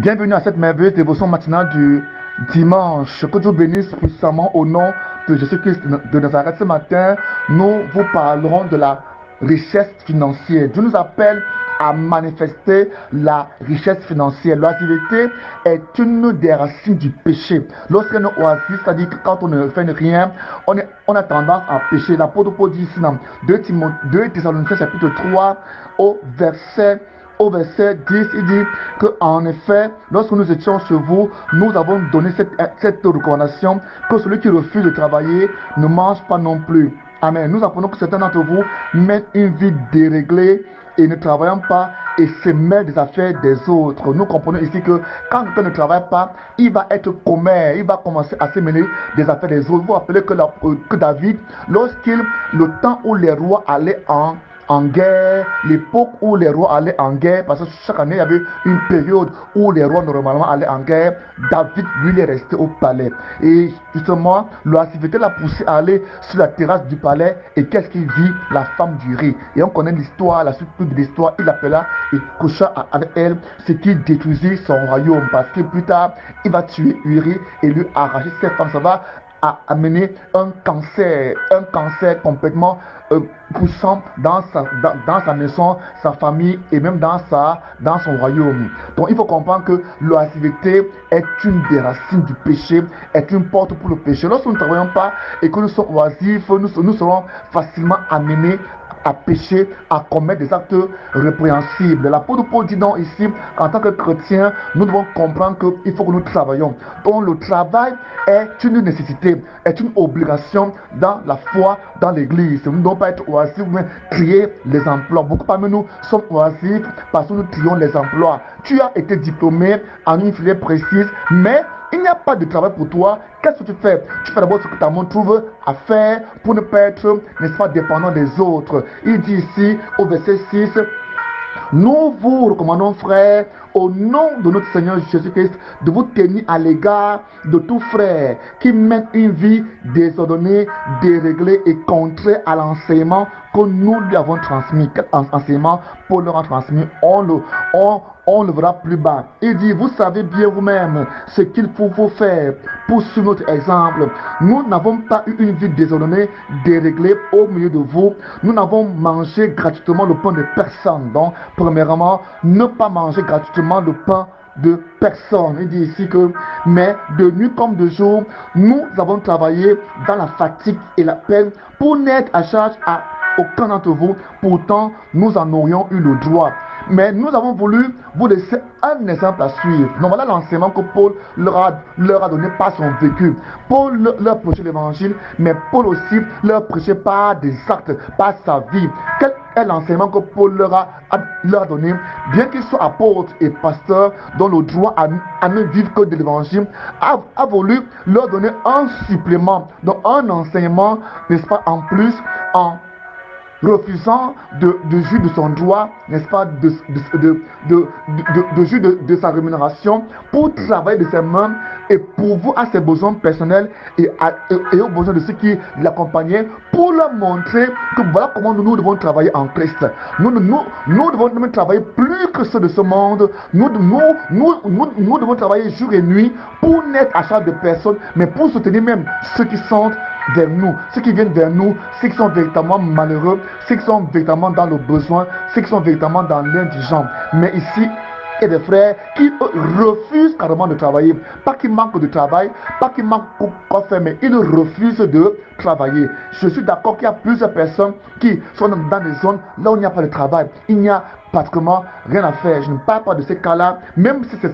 Bienvenue à cette merveilleuse dévotion matinale du dimanche. Que Dieu bénisse puissamment au nom de Jésus-Christ de Nazareth. Ce matin, nous vous parlerons de la richesse financière. Dieu nous appelle à manifester la richesse financière. L'oisiveté est une des racines du péché. Lorsqu'on est oisif, c'est-à-dire que quand on ne fait rien, on a tendance à pécher. L'apôtre Paul dit ici dans 2 Thessaloniciens chapitre 3 au verset 10, il dit qu'en effet, lorsque nous étions chez vous, nous avons donné cette recommandation que celui qui refuse de travailler ne mange pas non plus. Amen. Nous apprenons que certains d'entre vous mènent une vie déréglée et ne travaillent pas et se mêlent des affaires des autres. Nous comprenons ici que quand quelqu'un ne travaille pas, il va être commère, il va commencer à se mêler des affaires des autres. Vous vous rappelez que David, le temps où les rois allaient en guerre, l'époque où les rois allaient en guerre, parce que chaque année il y avait une période où les rois normalement allaient en guerre, David lui il est resté au palais. Et justement, l'oisiveté l'a poussé à aller sur la terrasse du palais. Et qu'est-ce qu'il vit? La femme du riz. Et on connaît l'histoire, la suite de l'histoire. Il l'appela et coucha avec elle, ce qui détruisit son royaume. Parce que plus tard, il va tuer Uri et lui arracher cette femme. Ça va amener un cancer complètement poussant dans sa maison, sa famille et même dans son royaume. Donc il faut comprendre que l'oisiveté est une des racines du péché, est une porte pour le péché. Lorsque nous ne travaillons pas et que nous sommes oisifs, nous serons facilement amenés à pécher, à commettre des actes répréhensibles. L'apôtre Paul dit donc ici qu'en tant que chrétien, nous devons comprendre qu'il faut que nous travaillons. Donc le travail est une nécessité, est une obligation dans la foi, dans l'église. Nous ne devons pas être oisifs, mais trier les emplois. Beaucoup parmi nous sommes oisifs parce que nous trions les emplois. Tu as été diplômé en une filière précise, mais il n'y a pas de travail pour toi. Qu'est-ce que tu fais? Tu fais d'abord ce que ta main trouve à faire pour ne pas être, n'est-ce pas, dépendant des autres. Il dit ici au verset 6, nous vous recommandons, frères, au nom de notre Seigneur Jésus-Christ, de vous tenir à l'égard de tout frère qui mène une vie désordonnée, déréglée et contraire à l'enseignement que nous lui avons transmis. Quel enseignement Paul leur a transmis? On le verra plus bas. Il dit, vous savez bien vous-même ce qu'il faut faire pour suivre notre exemple. Nous n'avons pas eu une vie désordonnée, déréglée au milieu de vous. Nous n'avons mangé gratuitement le pain de personne. Donc, premièrement, ne pas manger gratuitement le pain de personne. Il dit ici que, mais de nuit comme de jour, nous avons travaillé dans la fatigue et la peine pour n'être à charge à aucun d'entre vous. Pourtant, nous en aurions eu le droit. Mais nous avons voulu vous laisser un exemple à suivre. Donc voilà l'enseignement que Paul leur a donné par son vécu. Paul leur prêchait l'évangile, mais Paul aussi leur prêchait par des actes, par sa vie. Quel est l'enseignement que Paul leur a donné? Bien qu'il soit apôtre et pasteur, dont le droit à ne vivre que de l'évangile, a voulu leur donner un supplément, donc un enseignement, n'est-ce pas, en plus, en refusant de jouir de son droit, n'est-ce pas, de jouir de sa rémunération pour travailler de ses mains et pourvoir à ses besoins personnels et aux besoins de ceux qui l'accompagnaient, pour leur montrer que voilà comment nous devons travailler en Christ. Nous devons même travailler plus que ceux de ce monde. Nous devons travailler jour et nuit pour n'être à charge de personne, mais pour soutenir même ceux qui sont vers nous, ceux qui viennent vers nous, ceux qui sont véritablement malheureux, ceux qui sont véritablement dans le besoin, ceux qui sont véritablement dans l'indigent. Mais ici, il y a des frères qui refusent carrément de travailler. Pas qu'ils manquent de travail, pas qu'ils manquent quoi faire, mais ils refusent de travailler. Je suis d'accord qu'il y a plusieurs personnes qui sont dans des zones là où il n'y a pas de travail. Il n'y a pratiquement rien à faire. Je ne parle pas de ces cas-là, même si c'est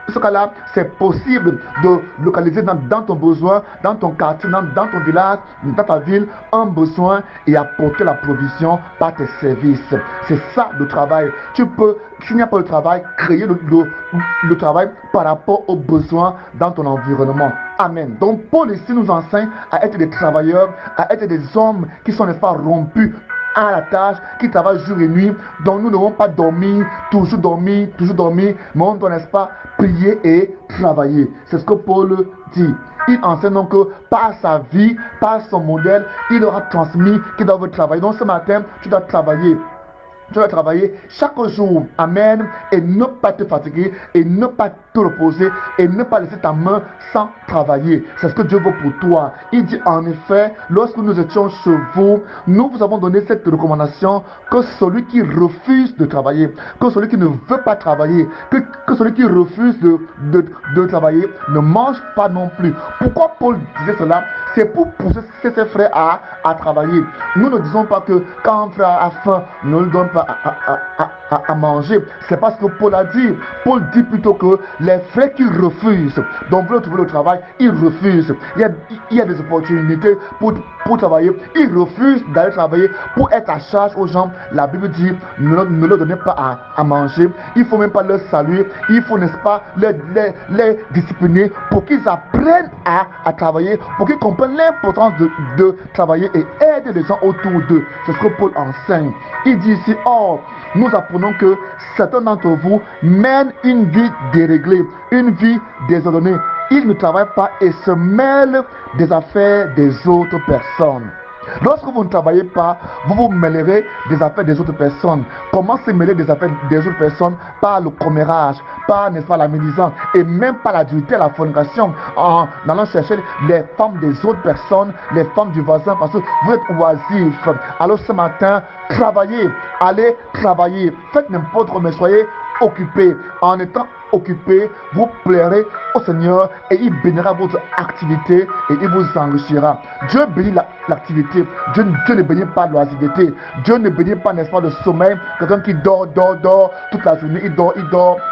ce cas-là, c'est possible de localiser dans ton besoin, dans ton quartier, dans ton village, dans ta ville, un besoin et apporter la provision par tes services. C'est ça le travail. Tu peux, s'il n'y a pas de travail, créer le travail par rapport aux besoins dans ton environnement. Amen. Donc Paul ici nous enseigne à être des travailleurs, à être des hommes qui sont, n'est-ce pas, rompus à la tâche, qui travaillent jour et nuit. Donc nous ne devons pas dormir, mais on doit, n'est-ce pas, prier et travailler. C'est ce que Paul dit. Il enseigne donc que par sa vie, par son modèle, il leur a transmis qu'ils doivent travailler. Donc ce matin, tu dois travailler. tu dois travailler chaque jour. Amen. Et ne pas te fatiguer, et ne pas te reposer, et ne pas laisser ta main sans travailler. C'est ce que Dieu veut pour toi. Il dit en effet, lorsque nous étions chez vous, nous vous avons donné cette recommandation que celui qui refuse de travailler, que celui qui ne veut pas travailler, que celui qui refuse de travailler ne mange pas non plus. Pourquoi Paul disait cela? C'est pour pousser ses frères à travailler. Nous ne disons pas que quand un frère a faim, ne lui donne pas à manger. C'est pas ce que Paul a dit. Paul dit plutôt que les frères qui refusent, donc veulent trouver le travail, ils refusent. Il y a des opportunités pour travailler. Ils refusent d'aller travailler pour être à charge aux gens. La Bible dit ne leur donnez pas à manger. Il faut même pas leur saluer. Il faut, n'est-ce pas, les discipliner pour qu'ils apprennent à travailler, pour qu'ils comprennent l'importance de travailler et aider les gens autour d'eux. C'est ce que Paul enseigne. Il dit ici, or, nous apprenons que certains d'entre vous mènent une vie déréglée, une vie désordonnée. Ils ne travaillent pas et se mêlent des affaires des autres personnes. Lorsque vous ne travaillez pas, vous vous mêlerez des affaires des autres personnes. Comment se mêler des affaires des autres personnes? Par le commérage, par, n'est-ce pas, la médisance, et même par l'adultère, la fornication, en allant chercher les femmes des autres personnes, les femmes du voisin, parce que vous êtes oisifs. Alors ce matin, travaillez, allez travailler, faites n'importe quoi, mais soyez occupés. En étant occupé, vous plairez au Seigneur et il bénira votre activité et il vous enrichira. Dieu bénit l'activité. Dieu ne bénit pas l'oisiveté. Dieu ne bénit pas, n'est-ce pas, le sommeil. Quelqu'un qui dort toute la journée, il dort.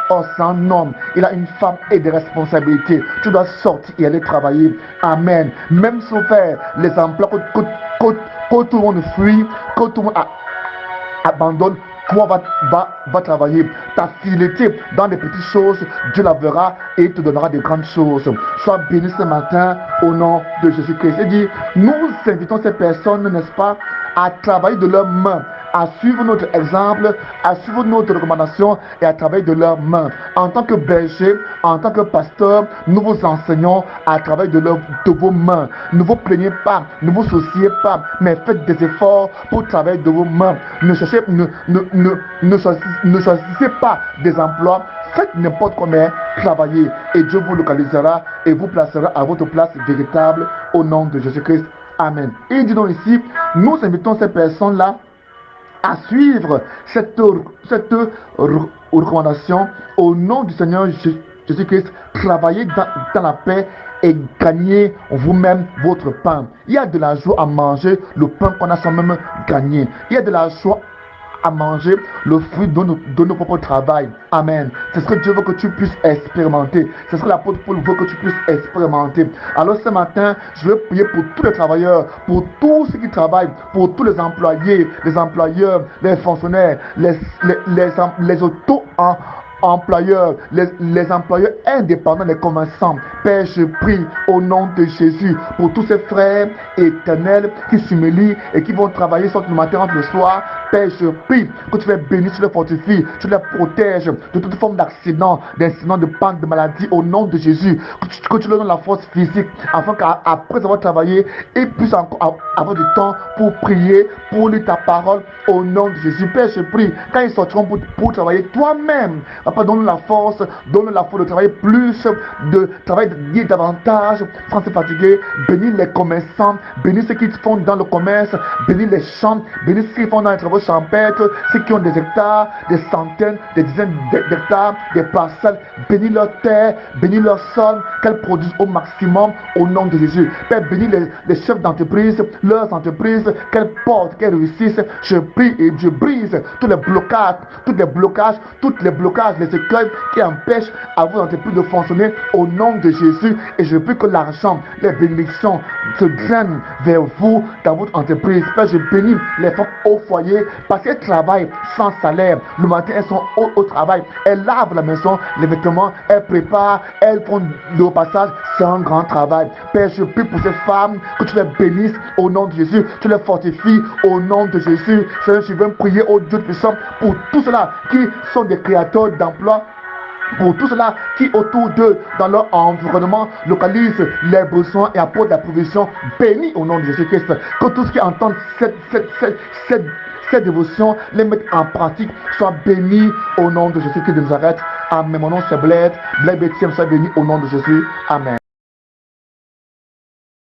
Oh, c'est un homme. Il a une femme et des responsabilités. Tu dois sortir et aller travailler. Amen. Même si on fait les emplois que tout le monde fuit, que tout le monde abandonne, toi va travailler. Ta fidélité dans les petites choses, Dieu la verra et il te donnera des grandes choses. Sois béni ce matin au nom de Jésus-Christ. Il dit, nous invitons ces personnes, n'est-ce pas, à travailler de leurs mains, à suivre notre exemple, à suivre notre recommandation et à travailler de leurs mains. En tant que berger, en tant que pasteur, nous vous enseignons à travailler de vos mains. Ne vous plaignez pas, ne vous souciez pas, mais faites des efforts pour travailler de vos mains. Ne choisissez pas des emplois. Faites n'importe comment, travaillez et Dieu vous localisera et vous placera à votre place véritable au nom de Jésus-Christ. Amen. Et dit donc ici, nous invitons ces personnes-là à suivre cette recommandation au nom du Seigneur Jésus-Christ. Travaillez dans la paix et gagnez vous-même votre pain. Il y a de la joie à manger le pain qu'on a soi-même gagné. Il y a de la joie à manger le fruit de nos propres travail. Amen. C'est ce que Dieu veut que tu puisses expérimenter. C'est ce que l'apôtre Paul veut que tu puisses expérimenter. Alors ce matin, je veux prier pour tous les travailleurs, pour tous ceux qui travaillent, pour tous les employés, les employeurs, les fonctionnaires, les auto-employeurs, les employeurs indépendants, les commerçants. Père, je prie au nom de Jésus pour tous ces frères éternels qui s'humilient et qui vont travailler soit le matin, entre le soir. Père, je prie que tu les bénisses, tu les fortifies, tu les protèges de toute forme d'accident, d'incident, de panne, de maladie au nom de Jésus. Que tu leur donnes la force physique afin qu'après avoir travaillé, ils puissent encore avoir du temps pour prier, pour lire ta parole au nom de Jésus. Père, je prie, quand ils sortiront pour travailler, toi-même, Papa, donne-nous la force de travailler plus, de travailler davantage sans se fatiguer. Bénis les commerçants, bénis ceux qui font dans le commerce, bénis les champs, bénis ceux qui font dans les travaux champêtres, ceux qui ont des hectares, des centaines, des dizaines d'hectares, des parcelles. Bénis leur terre, bénis leur sol, qu'elles produisent au maximum au nom de Jésus. Père, bénis les chefs d'entreprise, leurs entreprises, qu'elles portent, qu'elles réussissent. Je prie et je brise tous les blocages, les écueils qui empêchent à vos entreprises de fonctionner au nom de Jésus. Et je prie que l'argent, les bénédictions se drainent vers vous dans votre entreprise. Père, je bénis les femmes au foyer parce qu'elles travaillent sans salaire. Le matin, elles sont au travail. Elles lavent la maison, les vêtements, elles préparent, elles font le repassage. C'est un grand travail. Père, je prie pour ces femmes que tu les bénisses au nom de Jésus. Tu les fortifies au nom de Jésus. Seigneur, je viens prier au Dieu puissant pour tous ceux-là qui sont des créateurs d'emplois, pour tous ceux-là qui autour d'eux, dans leur environnement, localisent les besoins et apportent la provision. Bénis au nom de Jésus-Christ. Que tous qui entendent ces dévotions, les mettre en pratique, soient bénis au nom de Jésus-Christ de Nazareth. Amen. Mon nom c'est Blaise Bétienne, sois béni au nom de Jésus. Amen.